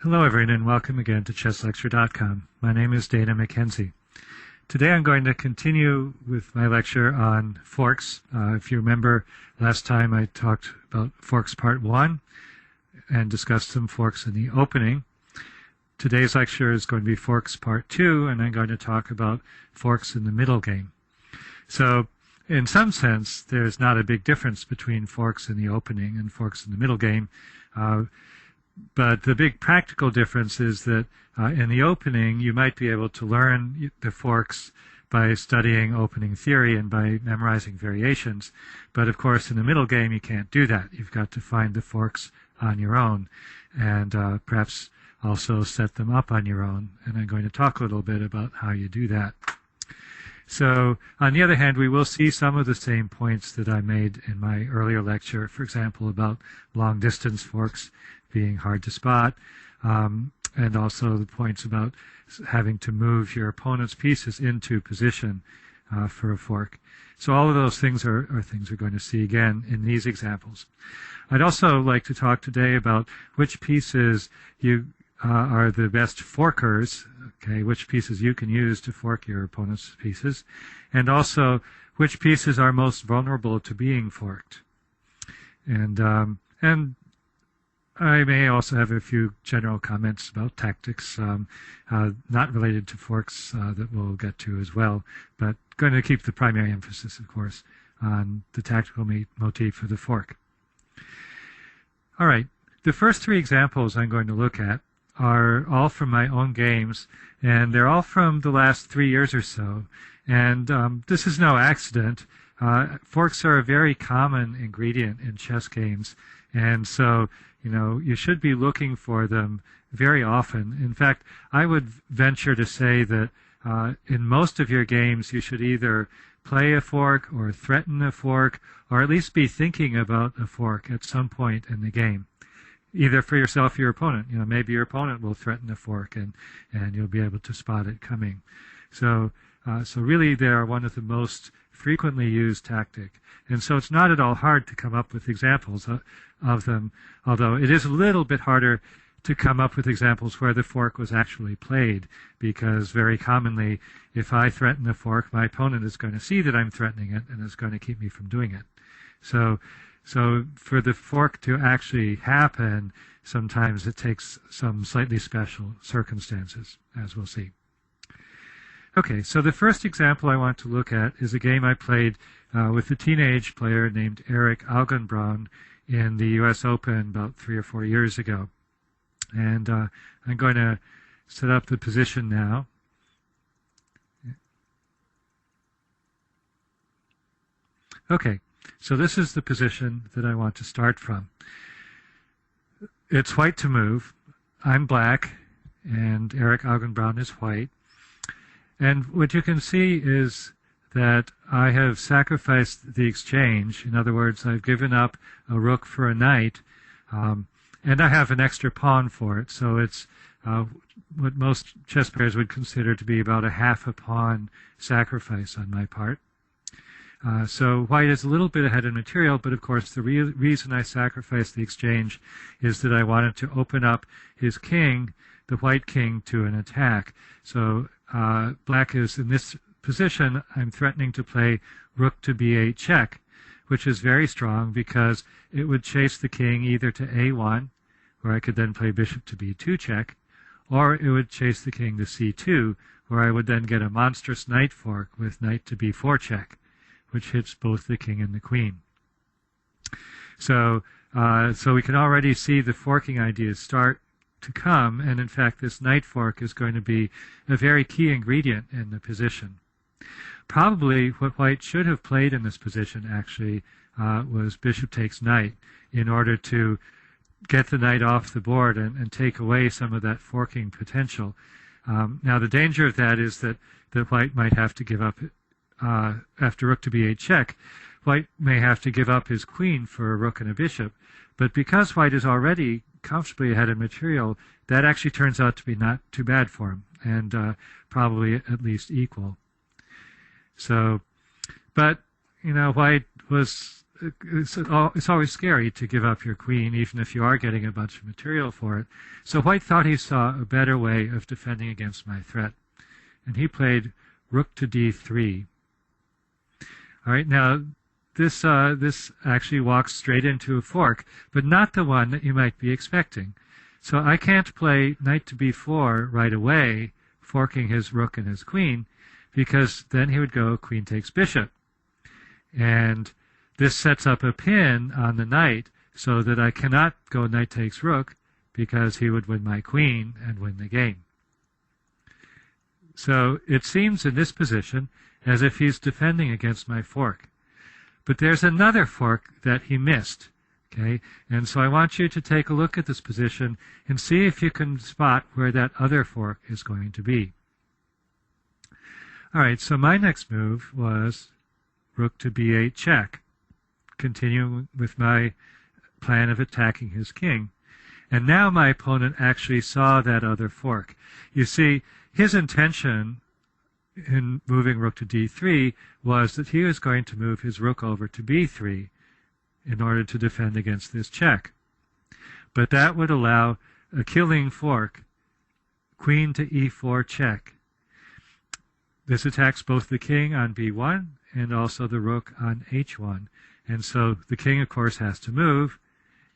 Hello everyone and welcome again to chesslecture.com. My name is Dana McKenzie. Today I'm going to continue with my lecture on forks. If you remember, last time I talked about forks part 1 and discussed some forks in the opening. Today's lecture is going to be forks part 2, and I'm going to talk about forks in the middle game. So in some sense, there's not a big difference between forks in the opening and forks in the middle game. But the big practical difference is that in the opening, you might be able to learn the forks by studying opening theory and by memorizing variations. But of course, in the middle game, you can't do that. You've got to find the forks on your own and perhaps also set them up on your own. And I'm going to talk a little bit about how you do that. So, on the other hand, we will see some of the same points that I made in my earlier lecture, for example, about long-distance forks being hard to spot, and also the points about having to move your opponent's pieces into position for a fork. So all of those things are things we're going to see again in these examples. I'd also like to talk today about which pieces are the best forkers, okay, which pieces you can use to fork your opponent's pieces, and also which pieces are most vulnerable to being forked. And I may also have a few general comments about tactics, not related to forks that we'll get to as well, but going to keep the primary emphasis, of course, on the tactical motif for the fork. All right, the first three examples I'm going to look at are all from my own games, and they're all from the last 3 years or so. And this is no accident. Forks are a very common ingredient in chess games, and so you should be looking for them very often. In fact, I would venture to say that in most of your games, you should either play a fork or threaten a fork, or at least be thinking about a fork at some point in the game, either for yourself or your opponent. Maybe your opponent will threaten a fork, and you'll be able to spot it coming. So really, they are one of the most frequently used tactic. And so it's not at all hard to come up with examples of them, although it is a little bit harder to come up with examples where the fork was actually played, because very commonly, if I threaten the fork, my opponent is going to see that I'm threatening it and is going to keep me from doing it. So for the fork to actually happen, sometimes it takes some slightly special circumstances, as we'll see. Okay, so the first example I want to look at is a game I played with a teenage player named Erik Algenbraun in the US Open about 3 or 4 years ago. And I'm going to set up the position now. Okay, so this is the position that I want to start from. It's white to move. I'm black, and Erik Algenbraun is white. And what you can see is that I have sacrificed the exchange. In other words, I've given up a rook for a knight, and I have an extra pawn for it. So it's what most chess players would consider to be about a half a pawn sacrifice on my part. So white is a little bit ahead in material, but of course the reason I sacrificed the exchange is that I wanted to open up his king, the white king, to an attack. So black is in this position. I'm threatening to play rook to b8 check, which is very strong because it would chase the king either to a1, where I could then play bishop to b2 check, or it would chase the king to c2, where I would then get a monstrous knight fork with knight to b4 check, which hits both the king and the queen. So we can already see the forking ideas start to come, and in fact this knight fork is going to be a very key ingredient in the position. Probably what white should have played in this position actually was bishop takes knight in order to get the knight off the board and take away some of that forking potential. Now the danger of that is that white might have to give up, after rook to b8 check, white may have to give up his queen for a rook and a bishop, but because white is already comfortably ahead of material, that actually turns out to be not too bad for him, and probably at least equal. So, but white was it's always scary to give up your queen, even if you are getting a bunch of material for it. So white thought he saw a better way of defending against my threat, and he played rook to d3. All right, now this actually walks straight into a fork, but not the one that you might be expecting. So I can't play knight to b4 right away, forking his rook and his queen, because then he would go queen takes bishop. And this sets up a pin on the knight so that I cannot go knight takes rook, because he would win my queen and win the game. So it seems in this position as if he's defending against my fork. But there's another fork that he missed. Okay, and so I want you to take a look at this position and see if you can spot where that other fork is going to be. All right, so my next move was rook to b8 check, continuing with my plan of attacking his king. And now my opponent actually saw that other fork. You see, his intention in moving rook to d3 was that he was going to move his rook over to b3 in order to defend against this check. But that would allow a killing fork, queen to e4 check. This attacks both the king on b1 and also the rook on h1. And so the king, of course, has to move,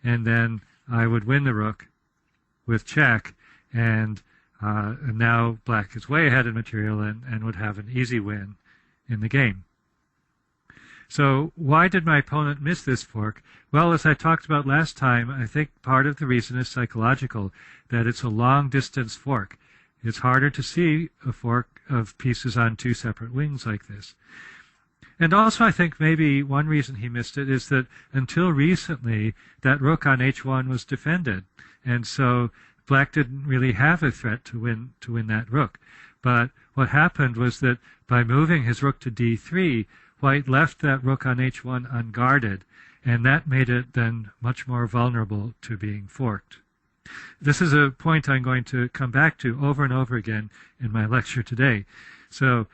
and then I would win the rook with check, and now black is way ahead in material and would have an easy win in the game. So why did my opponent miss this fork? Well, as I talked about last time, I think part of the reason is psychological, that it's a long-distance fork. It's harder to see a fork of pieces on two separate wings like this. And also I think maybe one reason he missed it is that until recently, that rook on h1 was defended. And so black didn't really have a threat to win that rook. But what happened was that by moving his rook to d3, white left that rook on h1 unguarded, and that made it then much more vulnerable to being forked. This is a point I'm going to come back to over and over again in my lecture today. So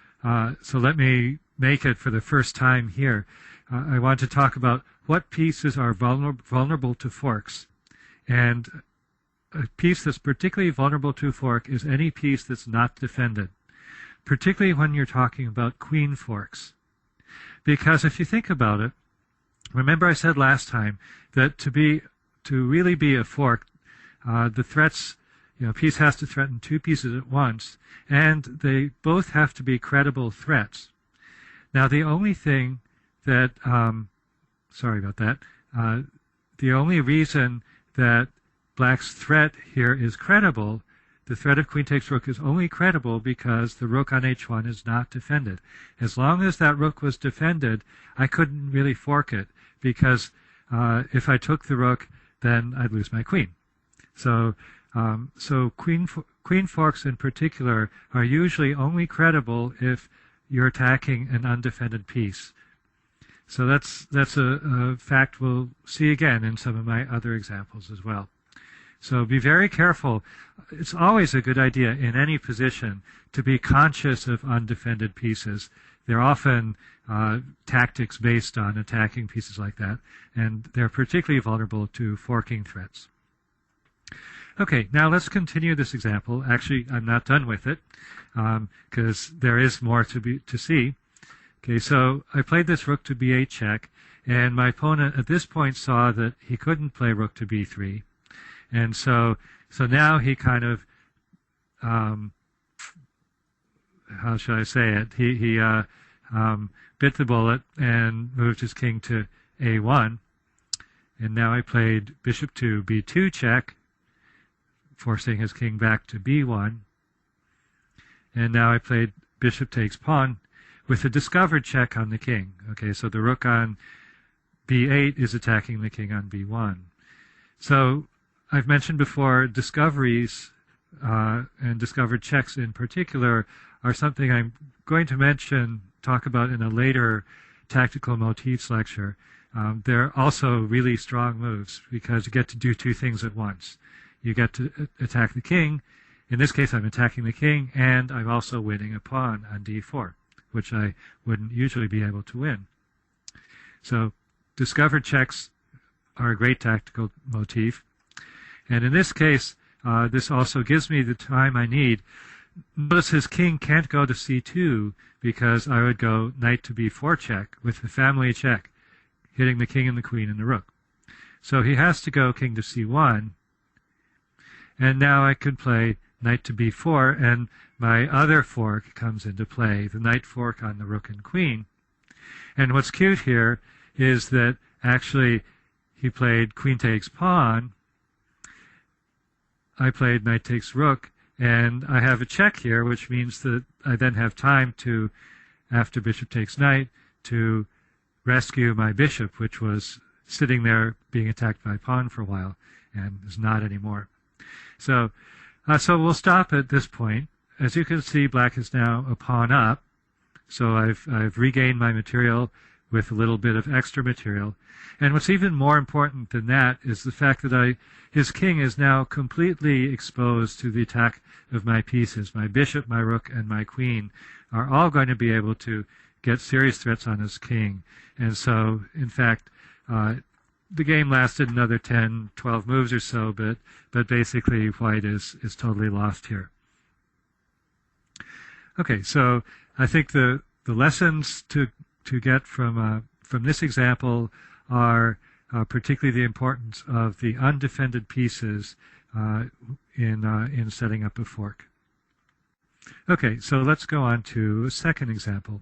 let me make it for the first time here. I want to talk about what pieces are vulnerable to forks. And a piece that's particularly vulnerable to fork is any piece that's not defended, particularly when you're talking about queen forks. Because if you think about it, remember I said last time that to really be a fork, the threats, a piece has to threaten two pieces at once, and they both have to be credible threats. Now the only thing that, sorry about that, the only reason that black's threat here is credible, the threat of queen takes rook is only credible because the rook on h1 is not defended. As long as that rook was defended, I couldn't really fork it, because if I took the rook, then I'd lose my queen. So queen forks in particular are usually only credible if you're attacking an undefended piece. So that's a fact we'll see again in some of my other examples as well. So be very careful. It's always a good idea in any position to be conscious of undefended pieces. They're often tactics based on attacking pieces like that, and they're particularly vulnerable to forking threats. Okay, now let's continue this example. Actually, I'm not done with it, because there is more to see. Okay, so I played this rook to b8 check, and my opponent at this point saw that he couldn't play rook to b3. And so now he kind of, how shall I say it? He bit the bullet and moved his king to a1. And now I played bishop to b2 check, forcing his king back to b1. And now I played bishop takes pawn with a discovered check on the king. Okay, so the rook on b8 is attacking the king on b1. So I've mentioned before, discoveries and discovered checks in particular are something I'm going to talk about in a later tactical motifs lecture. They're also really strong moves because you get to do two things at once. You get to attack the king. In this case, I'm attacking the king, and I'm also winning a pawn on d4, which I wouldn't usually be able to win. So discovered checks are a great tactical motif. And in this case, this also gives me the time I need. Notice his king can't go to c2 because I would go knight to b4 check with the family check, hitting the king and the queen and the rook. So he has to go king to c1. And now I could play knight to b4, and my other fork comes into play, the knight fork on the rook and queen. And what's cute here is that actually he played queen takes pawn, I played knight takes rook, and I have a check here, which means that I then have time to, after bishop takes knight, to rescue my bishop, which was sitting there being attacked by pawn for a while and is not anymore. So we'll stop at this point. As you can see, black is now a pawn up, so I've regained my material with a little bit of extra material. And what's even more important than that is the fact that his king is now completely exposed to the attack of my pieces. My bishop, my rook, and my queen are all going to be able to get serious threats on his king. And so, in fact, the game lasted another 10, 12 moves or so, but basically white is totally lost here. Okay, so I think the lessons to get from this example are particularly the importance of the undefended pieces in setting up a fork. Okay, so let's go on to a second example.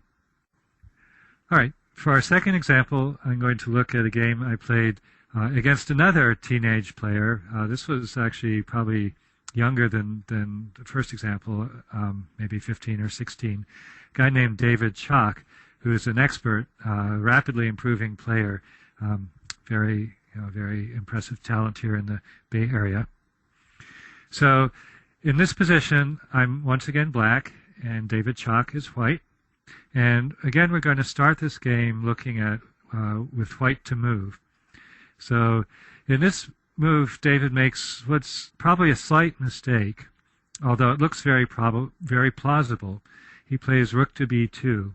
All right, for our second example, I'm going to look at a game I played against another teenage player. This was actually probably younger than the first example, maybe 15 or 16. A guy named David Chalk, who is an expert, rapidly improving player, very impressive talent here in the Bay Area. So in this position, I'm once again black, and David Chalk is white. And again, we're going to start this game looking at with white to move. So in this move, David makes what's probably a slight mistake, although it looks very plausible. He plays rook to b2.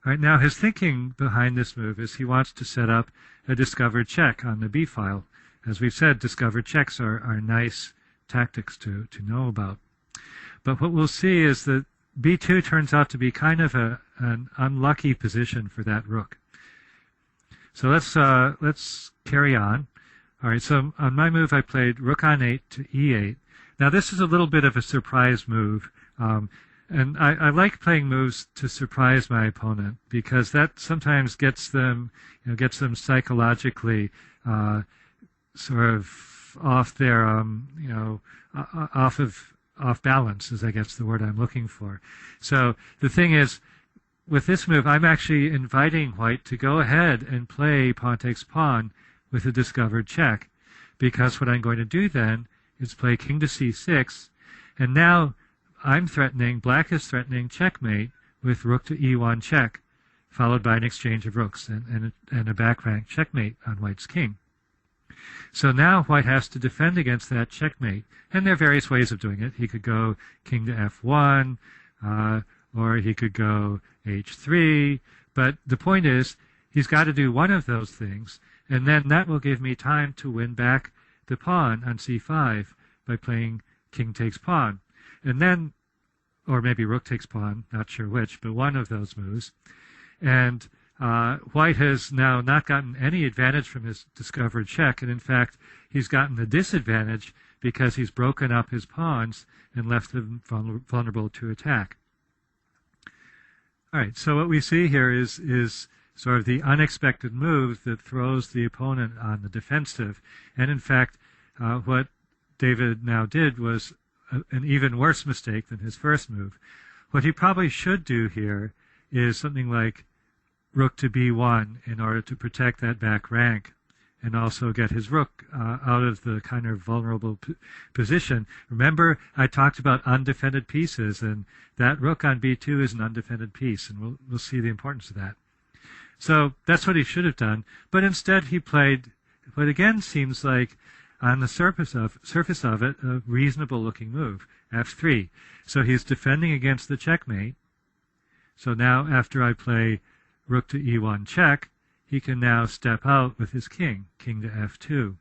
All right, now his thinking behind this move is he wants to set up a discovered check on the b file. As we've said, discovered checks are nice tactics to know about. But what we'll see is that b2 turns out to be kind of an unlucky position for that rook. So let's carry on. All right, so on my move, I played rook on 8 to e8. Now this is a little bit of a surprise move, and I like playing moves to surprise my opponent because that sometimes gets them psychologically sort of off their off balance, is I guess the word I'm looking for. So the thing is, with this move, I'm actually inviting white to go ahead and play pawn takes pawn with a discovered check, because what I'm going to do then is play king to c6, and now black is threatening checkmate with rook to e1 check, followed by an exchange of rooks and a back rank checkmate on white's king. So now white has to defend against that checkmate, and there are various ways of doing it. He could go king to f1, or he could go h3, but the point is he's got to do one of those things, and then that will give me time to win back the pawn on c5 by playing king takes pawn. And then, or maybe rook takes pawn, not sure which, but one of those moves. And white has now not gotten any advantage from his discovered check, and in fact, he's gotten the disadvantage because he's broken up his pawns and left them vulnerable to attack. All right, so what we see here is sort of the unexpected move that throws the opponent on the defensive. And in fact, what David now did was an even worse mistake than his first move. What he probably should do here is something like rook to b1 in order to protect that back rank and also get his rook out of the kind of vulnerable position. Remember, I talked about undefended pieces, and that rook on b2 is an undefended piece, and we'll see the importance of that. So that's what he should have done, but instead he played what again seems like, on the surface of it, a reasonable-looking move, f3. So he's defending against the checkmate. So now after I play rook to e1 check, he can now step out with his king to f2.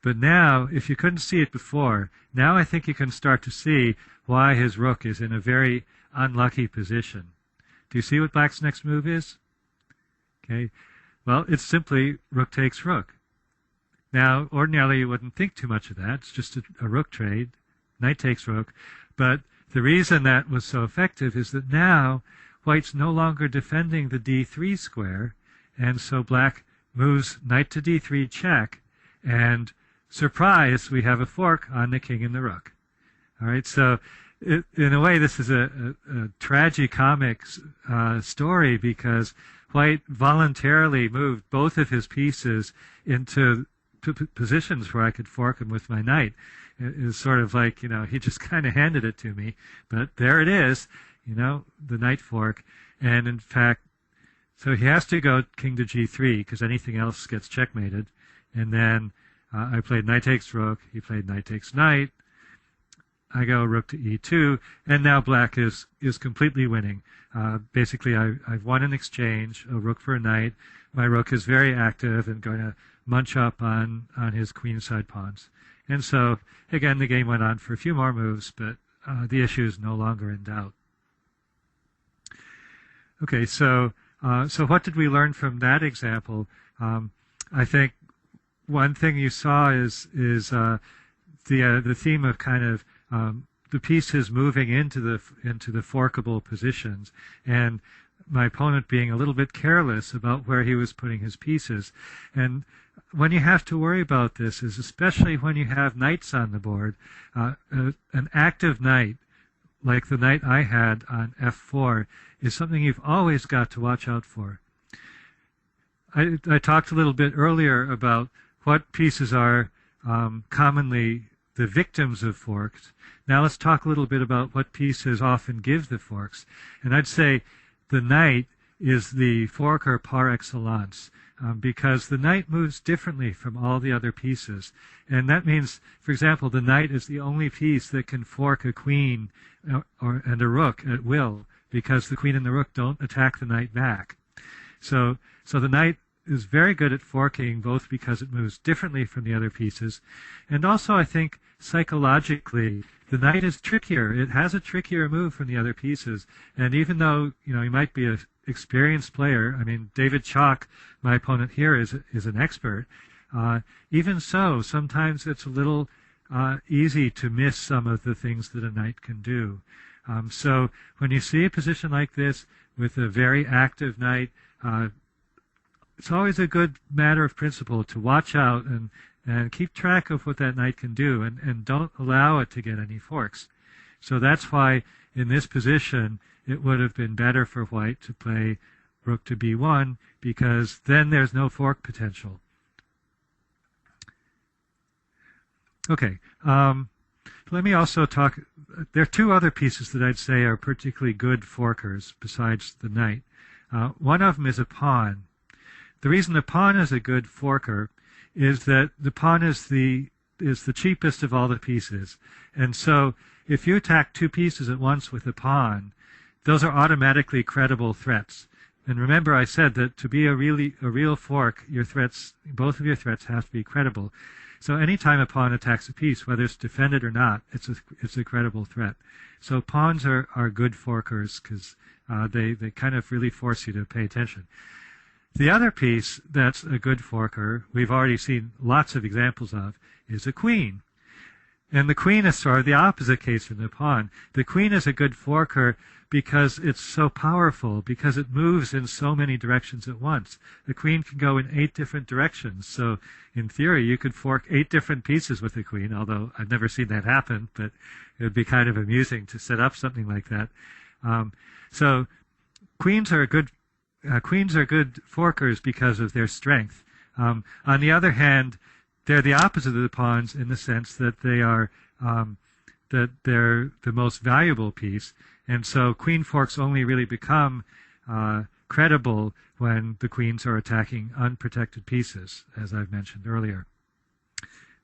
But now, if you couldn't see it before, now I think you can start to see why his rook is in a very unlucky position. Do you see what black's next move is? Okay, well, it's simply rook takes rook. Now, ordinarily you wouldn't think too much of that. It's just a rook trade. Knight takes rook. But the reason that was so effective is that now white's no longer defending the d3 square, and so black moves knight to d3 check, and surprise, we have a fork on the king and the rook. All right, so in a way this is a tragicomic story, because white voluntarily moved both of his pieces into positions where I could fork him with my knight. It is sort of like, he just kind of handed it to me, but there it is, the knight fork. And in fact, so he has to go king to g3 because anything else gets checkmated. And then I played knight takes rook, he played knight takes knight, I go rook to e2, and now black is completely winning. Basically, I've won an exchange, a rook for a knight. My rook is very active and going to munch up on his queenside pawns. And so, again, the game went on for a few more moves, but the issue is no longer in doubt. Okay, so what did we learn from that example? I think one thing you saw is the theme of kind of the pieces moving into the forkable positions, and my opponent being a little bit careless about where he was putting his pieces. And when you have to worry about this is especially when you have knights on the board. An active knight, like the knight I had on f4, is something you've always got to watch out for. I talked a little bit earlier about what pieces are commonly the victims of forks. Now let's talk a little bit about what pieces often give the forks. And I'd say the knight is the forker par excellence, because the knight moves differently from all the other pieces. And that means, for example, the knight is the only piece that can fork a queen and a rook at will, because the queen and the rook don't attack the knight back. So the knight is very good at forking, both because it moves differently from the other pieces, and also I think psychologically the knight is trickier. It has a trickier move from the other pieces, and even though he might be an experienced player, I mean David Chalk, my opponent here, is an expert. Even so, sometimes it's a little easy to miss some of the things that a knight can do. So when you see a position like this with a very active knight, it's always a good matter of principle to watch out and keep track of what that knight can do, and don't allow it to get any forks. So that's why in this position it would have been better for white to play rook to b1, because then there's no fork potential. Okay, let me also talk. There are two other pieces that I'd say are particularly good forkers besides the knight. One of them is a pawn. The reason the pawn is a good forker is that the pawn is the cheapest of all the pieces. And so if you attack two pieces at once with a pawn, those are automatically credible threats. And remember I said that to be a real fork, both of your threats have to be credible. So anytime a pawn attacks a piece, whether it's defended or not, it's a credible threat. So pawns are good forkers because they kind of really force you to pay attention. The other piece that's a good forker, we've already seen lots of examples of, is a queen. And the queen is sort of the opposite case from the pawn. The queen is a good forker because it's so powerful, because it moves in so many directions at once. The queen can go in 8 different directions. So in theory, you could fork 8 different pieces with the queen, although I've never seen that happen, but it would be kind of amusing to set up something like that. So queens are good forkers because of their strength. On the other hand, they're the opposite of the pawns in the sense that they're the most valuable piece, and so queen forks only really become credible when the queens are attacking unprotected pieces, as I've mentioned earlier.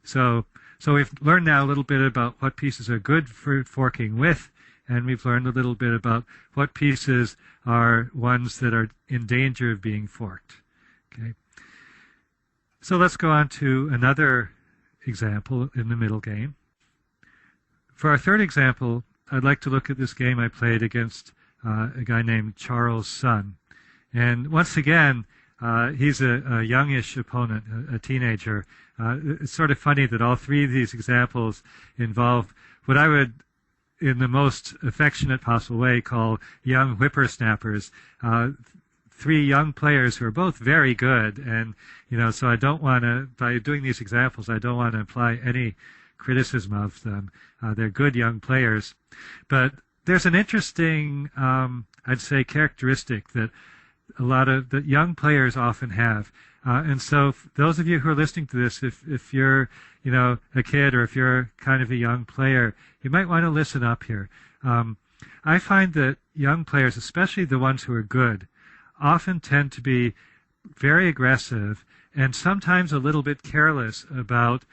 So we've learned now a little bit about what pieces are good for forking with and we've learned a little bit about what pieces are ones that are in danger of being forked. Okay. So let's go on to another example in the middle game. For our third example, I'd like to look at this game I played against a guy named Charles Sun. And once again, he's a youngish opponent, a teenager. It's sort of funny that all three of these examples involve what I would, in the most affectionate possible way, call young whippersnappers. Three young players who are both very good, and so I don't want to, by doing these examples, I don't want to imply any criticism of them. They're good young players, but there's an interesting, I'd say, characteristic that a lot of the young players often have. And so those of you who are listening to this, if you're, a kid or if you're kind of a young player, you might want to listen up here. I find that young players, especially the ones who are good, often tend to be very aggressive and sometimes a little bit careless about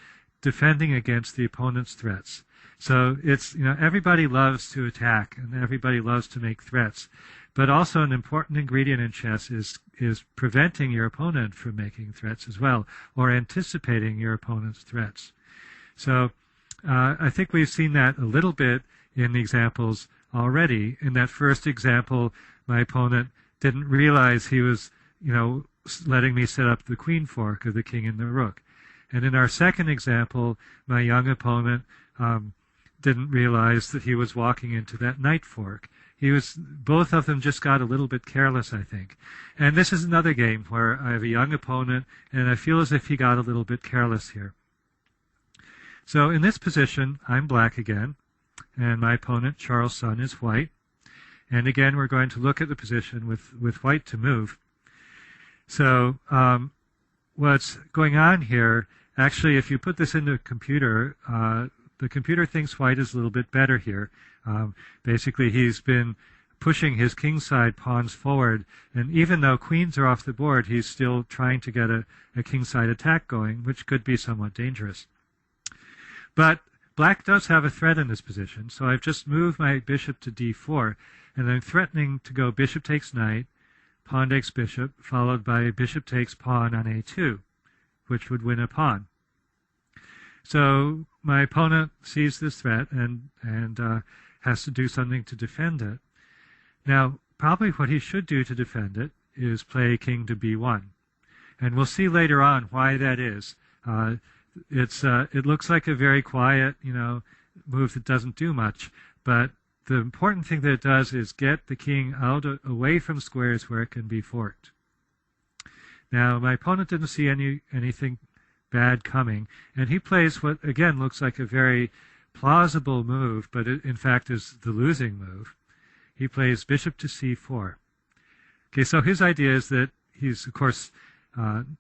defending against the opponent's threats. So it's, everybody loves to attack and everybody loves to make threats. But also an important ingredient in chess is preventing your opponent from making threats as well, or anticipating your opponent's threats. So I think we've seen that a little bit in the examples already. In that first example, my opponent didn't realize he was, letting me set up the queen fork of the king and the rook. And in our second example, my young opponent didn't realize that he was walking into that knight fork. Both of them just got a little bit careless, I think. And this is another game where I have a young opponent, and I feel as if he got a little bit careless here. So in this position, I'm black again, and my opponent, Charles Sun, is white. And again, we're going to look at the position with white to move. So what's going on here, actually, if you put this into a computer, the computer thinks white is a little bit better here. Basically, he's been pushing his kingside pawns forward, and even though queens are off the board, he's still trying to get a kingside attack going, which could be somewhat dangerous. But black does have a threat in this position, so I've just moved my bishop to d4, and I'm threatening to go bishop takes knight, pawn takes bishop, followed by bishop takes pawn on a2, which would win a pawn. So my opponent sees this threat and has to do something to defend it. Now, probably what he should do to defend it is play king to b1. And we'll see later on why that is. It looks like a very quiet, move that doesn't do much, but the important thing that it does is get the king away from squares where it can be forked. Now, my opponent didn't see anything bad coming, and he plays what, again, looks like a very plausible move, but it, in fact, is the losing move. He plays bishop to c4. Okay, so his idea is that he's, of course,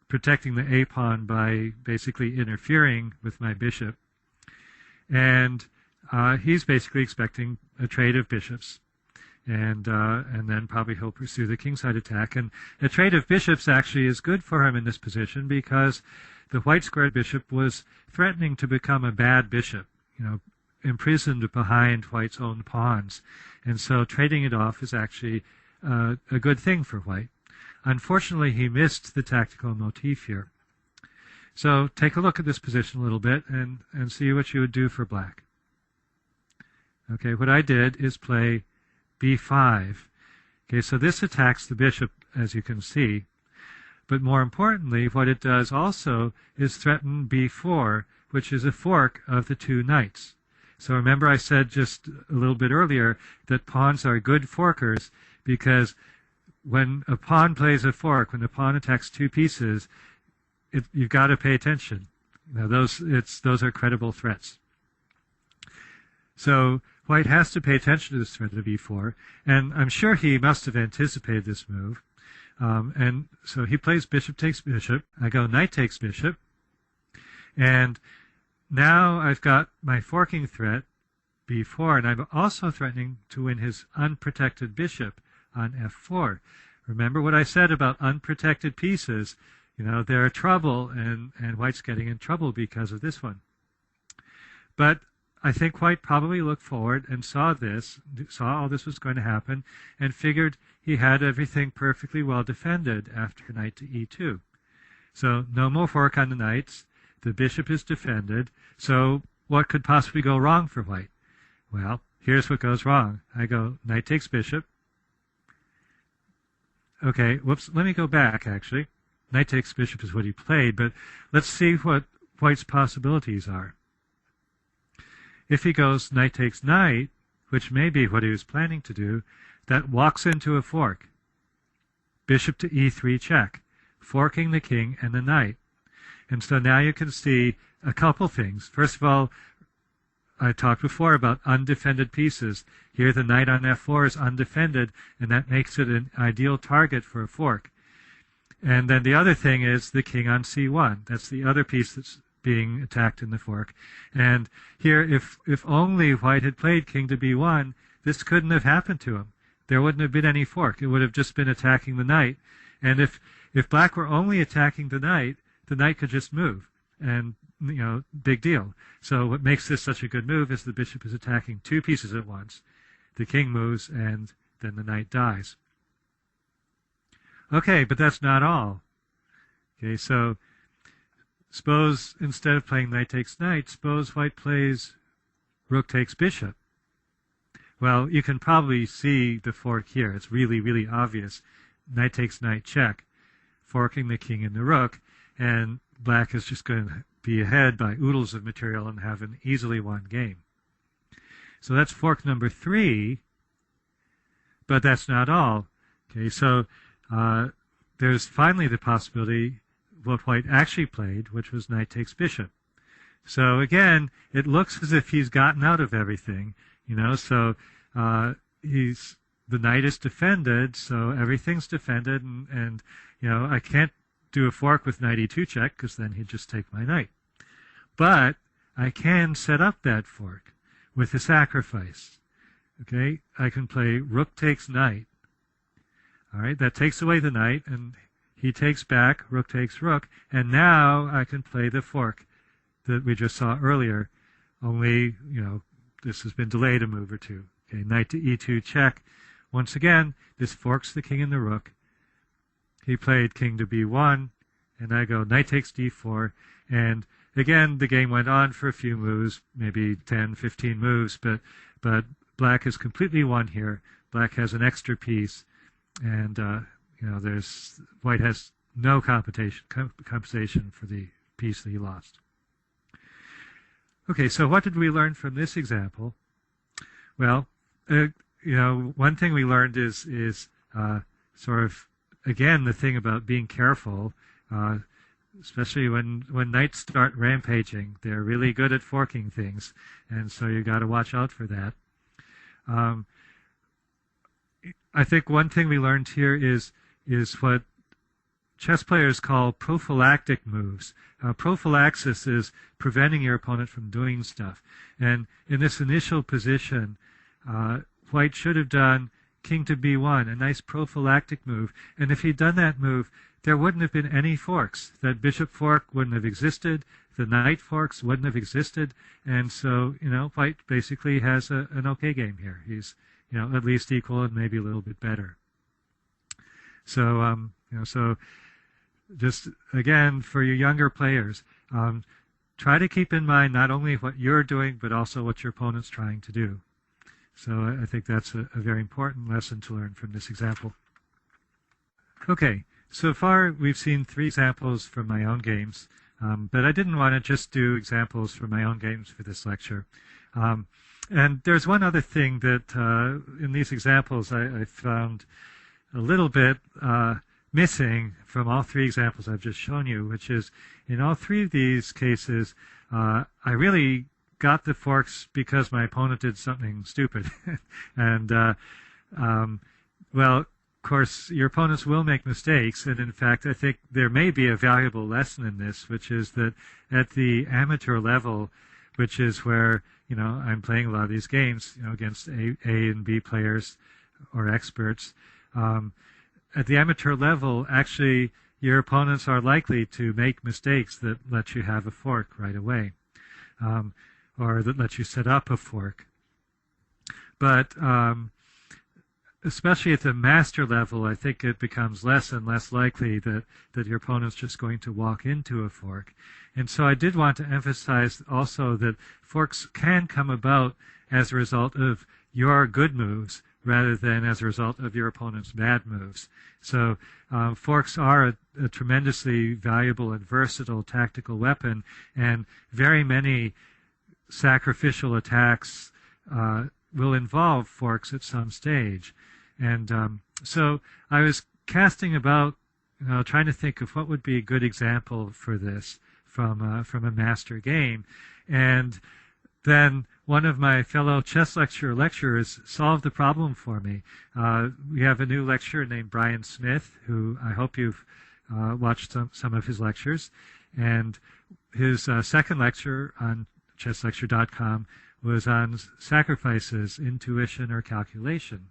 protecting the a-pawn by basically interfering with my bishop, and he's basically expecting a trade of bishops, and then probably he'll pursue the kingside attack. And a trade of bishops actually is good for him in this position because the white squared bishop was threatening to become a bad bishop, imprisoned behind white's own pawns. And so trading it off is actually a good thing for white. Unfortunately, he missed the tactical motif here. So take a look at this position a little bit and see what you would do for black. Okay, what I did is play b5. Okay, so this attacks the bishop, as you can see. But more importantly, what it does also is threaten b4, which is a fork of the two knights. So remember I said just a little bit earlier that pawns are good forkers because when a pawn plays a fork, when the pawn attacks two pieces, you've got to pay attention. Those are credible threats. So white has to pay attention to this threat of e4, and I'm sure he must have anticipated this move. And so he plays bishop takes bishop. I go knight takes bishop. And now I've got my forking threat, b4, and I'm also threatening to win his unprotected bishop on f4. Remember what I said about unprotected pieces. They're a trouble, and white's getting in trouble because of this one. But I think white probably looked forward and saw all this was going to happen, and figured he had everything perfectly well defended after knight to e2. So no more fork on the knights. The bishop is defended. So what could possibly go wrong for white? Well, here's what goes wrong. I go knight takes bishop. Okay, whoops, let me go back, actually. Knight takes bishop is what he played, but let's see what white's possibilities are. If he goes knight takes knight, which may be what he was planning to do, that walks into a fork. Bishop to e3 check, forking the king and the knight. And so now you can see a couple things. First of all, I talked before about undefended pieces. Here the knight on f4 is undefended, and that makes it an ideal target for a fork. And then the other thing is the king on c1. That's the other piece that's being attacked in the fork. And here, if only white had played king to b1, this couldn't have happened to him. There wouldn't have been any fork. It would have just been attacking the knight. And if black were only attacking the knight could just move. And, big deal. So what makes this such a good move is the bishop is attacking two pieces at once. The king moves, and then the knight dies. Okay, but that's not all. Okay, so suppose instead of playing knight takes knight, suppose white plays rook takes bishop. Well, you can probably see the fork here. It's really, really obvious. Knight takes knight check, forking the king and the rook, and black is just going to be ahead by oodles of material and have an easily won game. So that's fork number 3, but that's not all. Okay, so there's finally the possibility what white actually played, which was knight takes bishop. So again, it looks as if he's gotten out of everything, so the knight is defended, so everything's defended, and I can't do a fork with knight e2 check, because then he'd just take my knight. But I can set up that fork with a sacrifice. Okay, I can play rook takes knight. All right, that takes away the knight, and he takes back, rook takes rook, and now I can play the fork that we just saw earlier, only, this has been delayed a move or two. Okay, knight to e2 check. Once again, this forks the king and the rook. He played king to b1, and I go knight takes d4, and again, the game went on for a few moves, maybe 10, 15 moves, but black is completely won here. Black has an extra piece, and white has no compensation for the piece that he lost. Okay, so what did we learn from this example? Well, one thing we learned is sort of, again, the thing about being careful, especially when knights start rampaging. They're really good at forking things, and so you got to watch out for that. I think one thing we learned here is what chess players call prophylactic moves. Prophylaxis is preventing your opponent from doing stuff. And in this initial position, white should have done king to b1, a nice prophylactic move. And if he'd done that move, there wouldn't have been any forks. That bishop fork wouldn't have existed. The knight forks wouldn't have existed. And so, white basically has an okay game here. He's, at least equal and maybe a little bit better. So, so just again, for your younger players, try to keep in mind not only what you're doing, but also what your opponent's trying to do. So I think that's a very important lesson to learn from this example. Okay, so far we've seen 3 examples from my own games, but I didn't want to just do examples from my own games for this lecture. And there's one other thing that in these examples I found a little bit missing from all 3 examples I've just shown you, which is in all 3 of these cases, I really got the forks because my opponent did something stupid. And, well, of course, your opponents will make mistakes, and in fact, I think there may be a valuable lesson in this, which is that at the amateur level, which is where, I'm playing a lot of these games, against A and B players or experts, at the amateur level, actually, your opponents are likely to make mistakes that let you have a fork right away. or that lets you set up a fork. But especially at the master level, I think it becomes less and less likely that your opponent's just going to walk into a fork. And so I did want to emphasize also that forks can come about as a result of your good moves rather than as a result of your opponent's bad moves. So forks are a tremendously valuable and versatile tactical weapon, and very many sacrificial attacks will involve forks at some stage. And so I was casting about, trying to think of what would be a good example for this from a master game. And then one of my fellow chess lecturers solved the problem for me. We have a new lecturer named Brian Smith, who I hope you've watched some of his lectures. And his second lecture on chesslecture.com was on sacrifices, intuition, or calculation.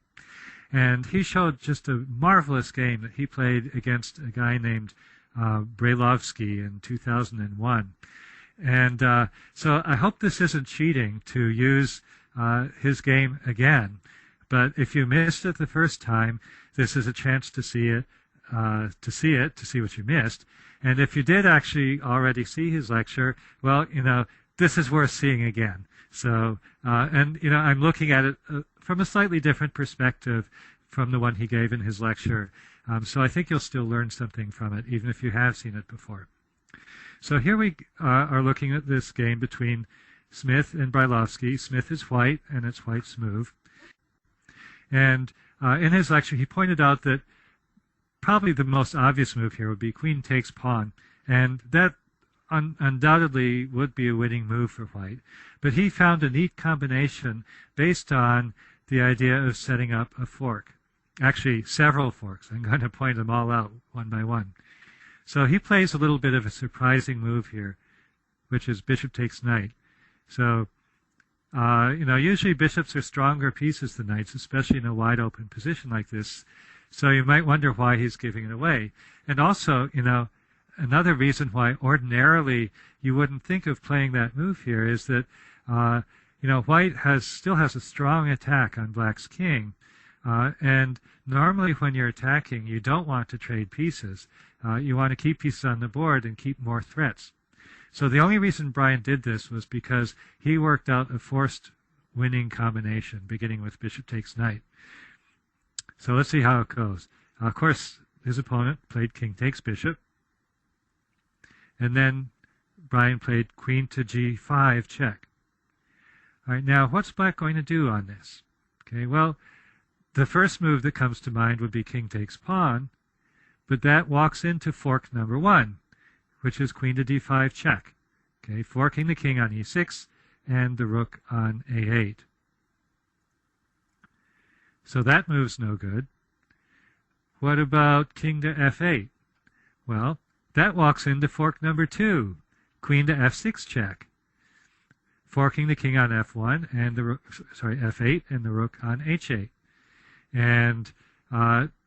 And he showed just a marvelous game that he played against a guy named Brailovsky in 2001. And so I hope this isn't cheating to use his game again. But if you missed it the first time, this is a chance to see it, to see what you missed. And if you did actually already see his lecture, well, this is worth seeing again. So, and I'm looking at it from a slightly different perspective from the one he gave in his lecture. So I think you'll still learn something from it, even if you have seen it before. So here we are looking at this game between Smith and Brailovsky. Smith is white, and it's white's move. And in his lecture, he pointed out that probably the most obvious move here would be queen takes pawn. And that undoubtedly would be a winning move for white. But he found a neat combination based on the idea of setting up a fork. Actually, several forks. I'm going to point them all out one by one. So he plays a little bit of a surprising move here, which is bishop takes knight. So, usually bishops are stronger pieces than knights, especially in a wide open position like this. So you might wonder why he's giving it away. And also, another reason why ordinarily you wouldn't think of playing that move here is that, white still has a strong attack on black's king. And normally when you're attacking, you don't want to trade pieces. You want to keep pieces on the board and keep more threats. So the only reason Brian did this was because he worked out a forced winning combination, beginning with bishop takes knight. So let's see how it goes. Of course, his opponent played king takes bishop. And then Brian played queen to g5 check. All right, now what's black going to do on this? Okay, well, the first move that comes to mind would be king takes pawn, but that walks into fork number one, which is queen to d5 check. Okay, forking the king on e6 and the rook on a8. So that move's no good. What about king to f8? Well, that walks into fork number two, queen to f6 check, forking the king on f1 and the rook, f8 and the rook on h8. And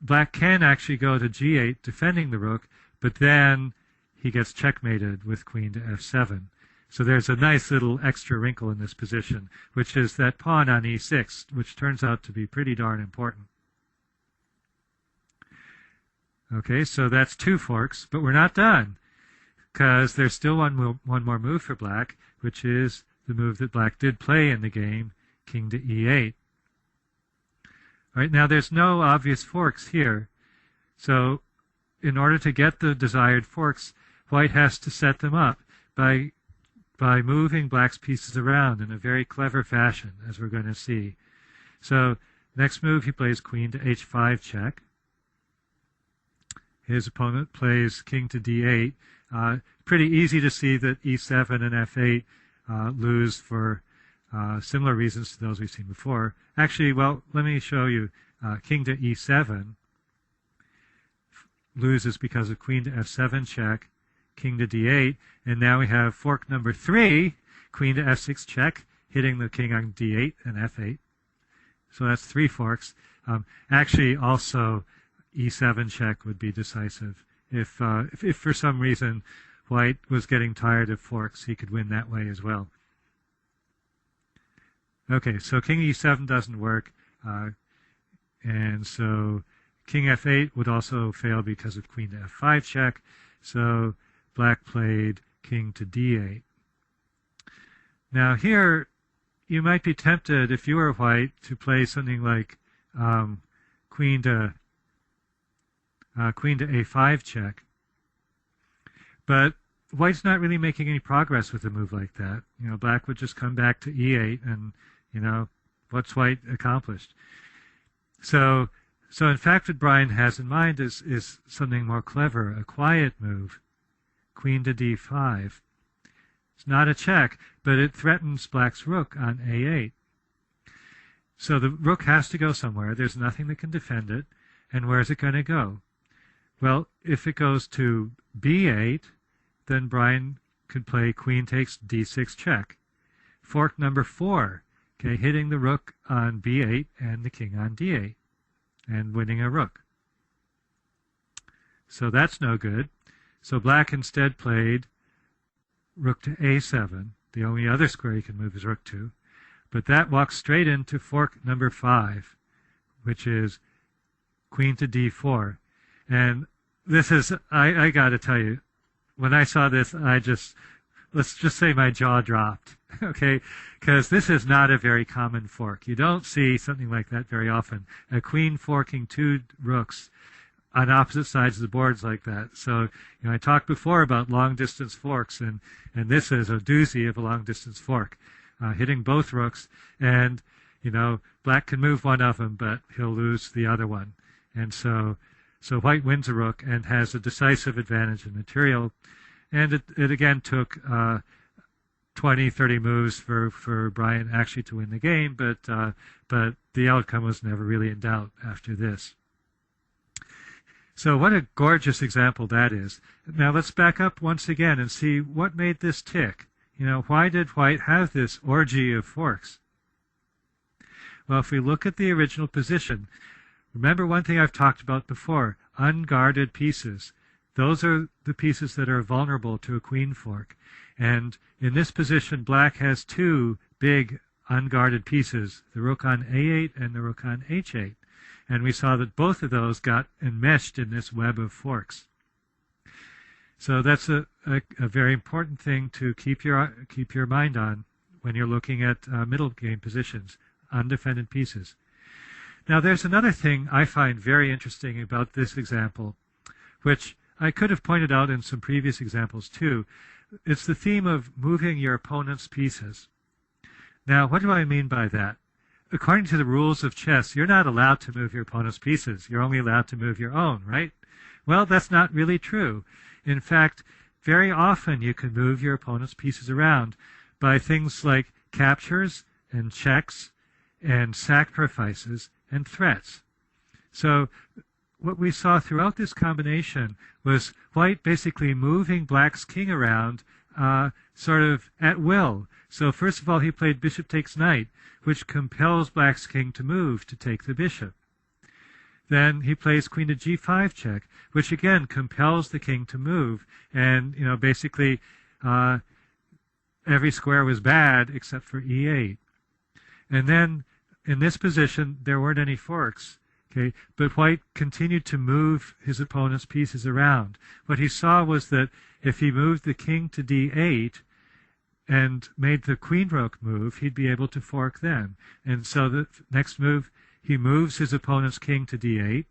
black can actually go to g8 defending the rook, but then he gets checkmated with queen to f7. So there's a nice little extra wrinkle in this position, which is that pawn on e6, which turns out to be pretty darn important. Okay, so that's two forks, but we're not done, because there's still one more move for black, which is the move that black did play in the game, king to e8. All right, now there's no obvious forks here, so in order to get the desired forks, white has to set them up by moving black's pieces around in a very clever fashion, as we're going to see. So next move, he plays queen to h5 check. His opponent plays king to d8. Pretty easy to see that e7 and f8 lose for similar reasons to those we've seen before. Actually, well, let me show you. King to e7 loses because of queen to f7 check, king to d8, and now we have fork number 3, queen to f6 check, hitting the king on d8 and f8. So that's 3 forks. Actually, also e7 check would be decisive. If for some reason white was getting tired of forks, he could win that way as well. Okay, so king e7 doesn't work, and so king f8 would also fail because of queen to f5 check. So black played king to d8. Now here, you might be tempted, if you were white, to play something like queen to a5 check. But white's not really making any progress with a move like that. You know, black would just come back to e8, and you know, what's white accomplished? So in fact, what Brian has in mind is something more clever, a quiet move, queen to d5. It's not a check, but it threatens black's rook on a8. So the rook has to go somewhere. There's nothing that can defend it. And where's it going to go? Well, if it goes to b8, then Brian could play queen takes d6 check. Fork number 4, okay, hitting the rook on b8 and the king on d8, and winning a rook. So that's no good. So black instead played rook to a7. The only other square he can move is rook to. But that walks straight into fork number 5, which is queen to d4. And this is, I got to tell you, when I saw this, let's just say my jaw dropped, okay? Because this is not a very common fork. You don't see something like that very often. A queen forking 2 rooks on opposite sides of the boards like that. So, you know, I talked before about long-distance forks, and this is a doozy of a long-distance fork, hitting both rooks. And, you know, black can move one of them, but he'll lose the other one. And so white wins a rook and has a decisive advantage in material. And it again took 20, 30 moves for Brian actually to win the game, but the outcome was never really in doubt after this. So what a gorgeous example that is. Now let's back up once again and see what made this tick. You know, why did white have this orgy of forks? Well, if we look at the original position, remember one thing I've talked about before, unguarded pieces. Those are the pieces that are vulnerable to a queen fork. And in this position, black has 2 big unguarded pieces, the rook on a8 and the rook on h8. And we saw that both of those got enmeshed in this web of forks. So that's a very important thing to keep your mind on when you're looking at middle game positions, undefended pieces. Now there's another thing I find very interesting about this example, which I could have pointed out in some previous examples too. It's the theme of moving your opponent's pieces. Now, what do I mean by that? According to the rules of chess, you're not allowed to move your opponent's pieces. You're only allowed to move your own, right? Well, that's not really true. In fact, very often you can move your opponent's pieces around by things like captures and checks and sacrifices and threats. So what we saw throughout this combination was white basically moving black's king around sort of at will. So first of all, he played bishop takes knight, which compels black's king to move to take the bishop. Then he plays queen to g5 check, which again compels the king to move. And, you know, basically every square was bad except for e8. And then in this position, there weren't any forks. Okay, but white continued to move his opponent's pieces around. What he saw was that if he moved the king to d8 and made the queen rook move, he'd be able to fork then. And so the next move, he moves his opponent's king to d8,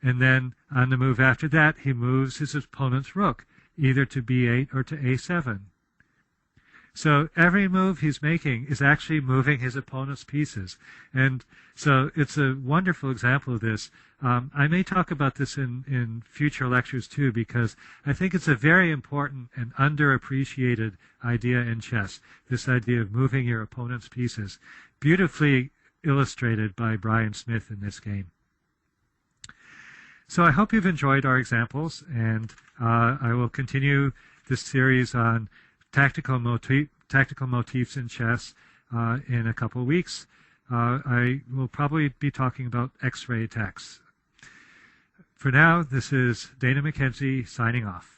and then on the move after that, he moves his opponent's rook, either to b8 or to a7. So every move he's making is actually moving his opponent's pieces. And so it's a wonderful example of this. I may talk about this in future lectures too, because I think it's a very important and underappreciated idea in chess, this idea of moving your opponent's pieces, beautifully illustrated by Brian Smith in this game. So I hope you've enjoyed our examples, and I will continue this series on tactical motifs in chess in a couple of weeks. I will probably be talking about X-ray attacks. For now, this is Dana McKenzie signing off.